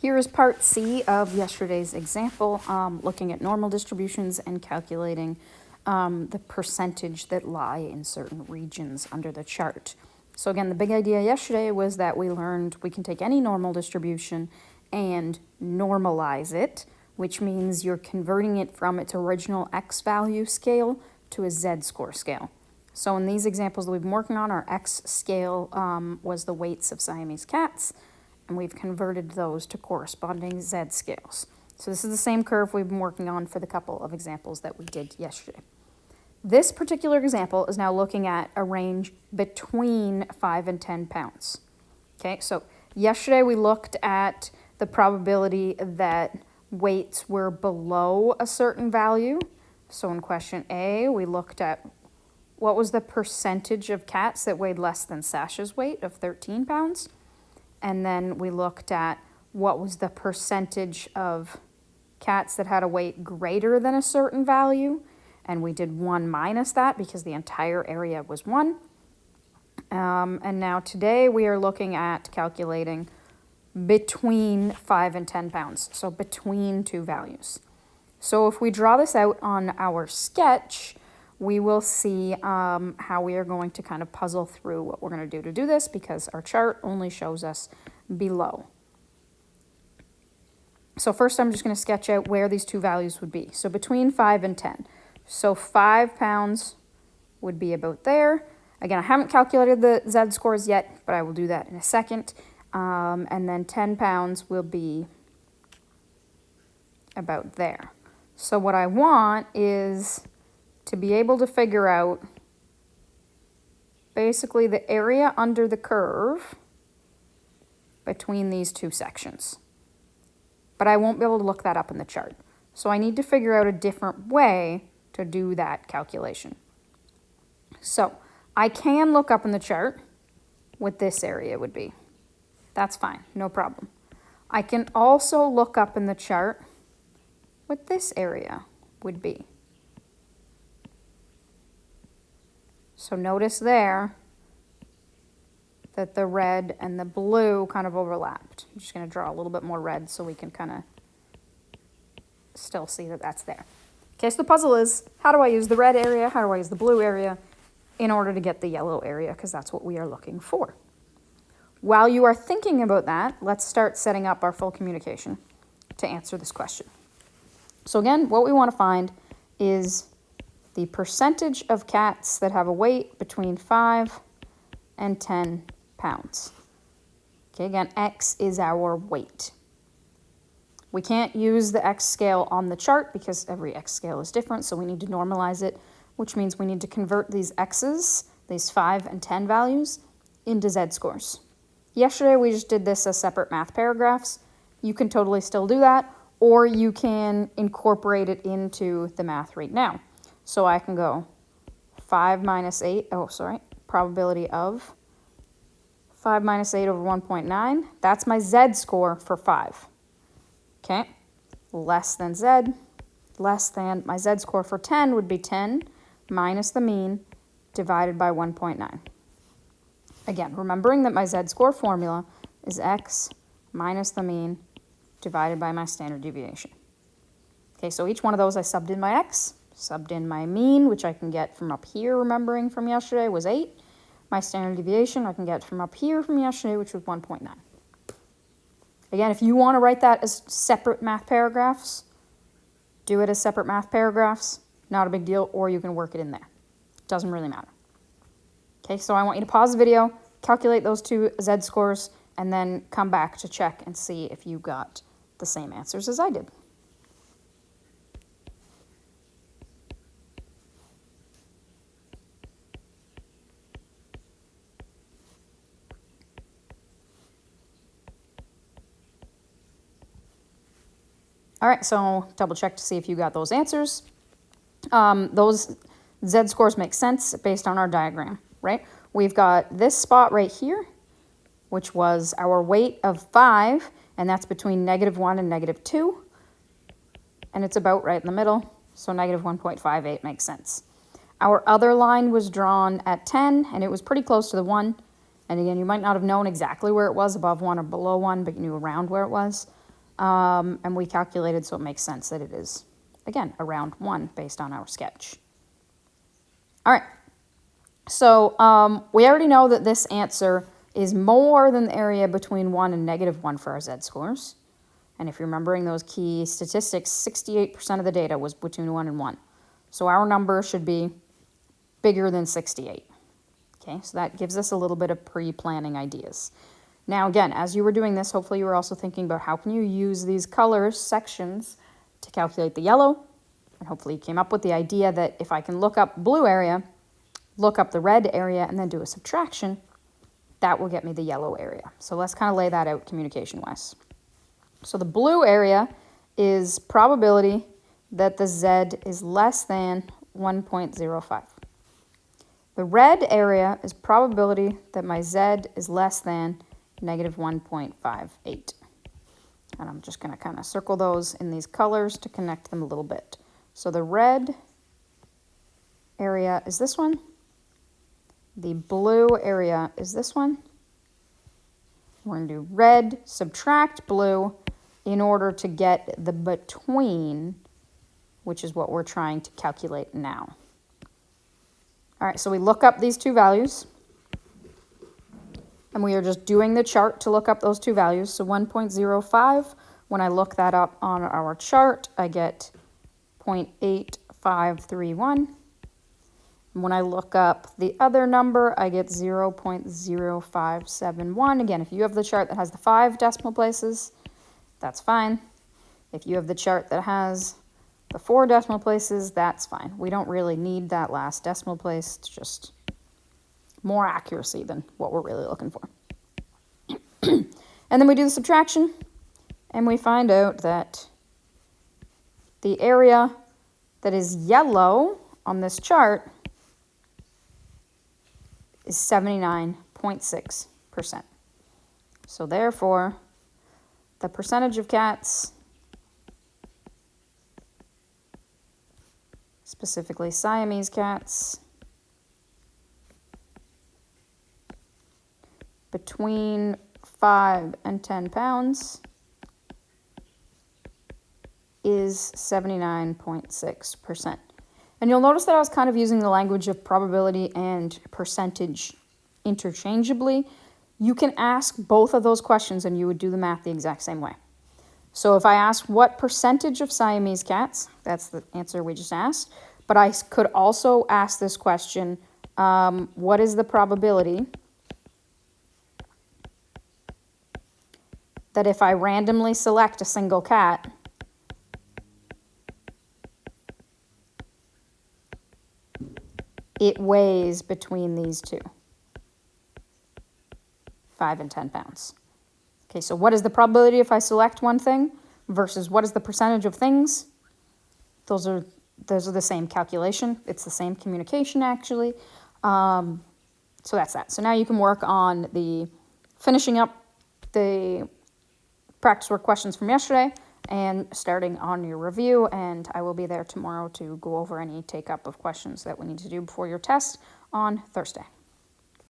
Here is part C of yesterday's example, looking at normal distributions and calculating the percentage that lie in certain regions under the chart. So again, the big idea yesterday was that we learned we can take any normal distribution and normalize it, which means you're converting it from its original X value scale to a Z-score scale. So in these examples that we've been working on, our X scale was the weights of Siamese cats, and we've converted those to corresponding Z scales. So this is the same curve we've been working on for the couple of examples that we did yesterday. This particular example is now looking at a range between 5 and 10 pounds. Okay, so yesterday we looked at the probability that weights were below a certain value. So in question A, we looked at what was the percentage of cats that weighed less than Sasha's weight of 13 pounds. And then we looked at what was the percentage of cats that had a weight greater than a certain value. And we did 1 minus that because the entire area was 1. And now today we are looking at calculating between 5 and 10 pounds. So between two values. So if we draw this out on our sketch, we will see how we are going to kind of puzzle through what we're going to do this, because our chart only shows us below. So first I'm just going to sketch out where these two values would be. So between 5 and 10. So 5 pounds would be about there. Again, I haven't calculated the Z scores yet, but I will do that in a second. And then 10 pounds will be about there. So what I want is to be able to figure out basically the area under the curve between these two sections. But I won't be able to look that up in the chart. So I need to figure out a different way to do that calculation. So I can look up in the chart what this area would be. That's fine, no problem. I can also look up in the chart what this area would be. So notice there that the red and the blue kind of overlapped. I'm just going to draw a little bit more red so we can kind of still see that that's there. Okay, so the puzzle is, how do I use the red area, how do I use the blue area in order to get the yellow area, because that's what we are looking for. While you are thinking about that, let's start setting up our full communication to answer this question. So again, what we want to find is the percentage of cats that have a weight between 5 and 10 pounds. Okay, again, X is our weight. We can't use the X scale on the chart because every X scale is different, so we need to normalize it, which means we need to convert these X's, these 5 and 10 values, into Z scores. Yesterday we just did this as separate math paragraphs. You can totally still do that, or you can incorporate it into the math right now. So I can go 5 minus 8, probability of 5 minus 8 over 1.9. That's my Z score for 5. Okay, less than Z, less than, my Z score for 10 would be 10 minus the mean divided by 1.9. Again, remembering that my Z score formula is X minus the mean divided by my standard deviation. Okay, so each one of those I subbed in my X, subbed in my mean, which I can get from up here, remembering from yesterday, was 8. My standard deviation I can get from up here from yesterday, which was 1.9. Again, if you want to write that as separate math paragraphs, do it as separate math paragraphs, not a big deal, or you can work it in there. Doesn't really matter. Okay, so I want you to pause the video, calculate those two Z scores, and then come back to check and see if you got the same answers as I did. All right, so double check to see if you got those answers. Those Z scores make sense based on our diagram, right? We've got this spot right here, which was our weight of 5, and that's between -1 and -2. And it's about right in the middle, so -1.58 makes sense. Our other line was drawn at 10, and it was pretty close to the 1. And again, you might not have known exactly where it was, above 1 or below 1, but you knew around where it was. And we calculated, so it makes sense that it is, again, around 1 based on our sketch. All right, so we already know that this answer is more than the area between 1 and -1 for our z-scores. And if you're remembering those key statistics, 68% of the data was between 1 and 1. So our number should be bigger than 68. Okay, so that gives us a little bit of pre-planning ideas. Now again, as you were doing this, hopefully you were also thinking about how can you use these colors, sections, to calculate the yellow. And hopefully you came up with the idea that if I can look up blue area, look up the red area, and then do a subtraction, that will get me the yellow area. So let's kind of lay that out communication-wise. So the blue area is probability that the z is less than 1.05. The red area is probability that my z is less than -1.58. And I'm just going to kind of circle those in these colors to connect them a little bit. So the red area is this one. The blue area is this one. We're going to do red, subtract blue in order to get the between, which is what we're trying to calculate now. All right, so we look up these two values. And we are just doing the chart to look up those two values. So 1.05, when I look that up on our chart, I get 0.8531. And when I look up the other number, I get 0.0571. Again, if you have the chart that has the 5 decimal places, that's fine. If you have the chart that has the 4 decimal places, that's fine. We don't really need that last decimal place. It's just more accuracy than what we're really looking for. And then we do the subtraction, and we find out that the area that is yellow on this chart is 79.6%. So therefore, the percentage of cats, specifically Siamese cats, between 5 and 10 pounds is 79.6%. And you'll notice that I was kind of using the language of probability and percentage interchangeably. You can ask both of those questions and you would do the math the exact same way. So if I ask what percentage of Siamese cats, that's the answer we just asked, but I could also ask this question, what is the probability that if I randomly select a single cat, it weighs between these two, 5 and 10 pounds. Okay, so what is the probability if I select one thing versus what is the percentage of things? Those are the same calculation. It's the same communication, actually. So that's that. So now you can work on the finishing up the practice work questions from yesterday and starting on your review, and I will be there tomorrow to go over any take-up of questions that we need to do before your test on Thursday.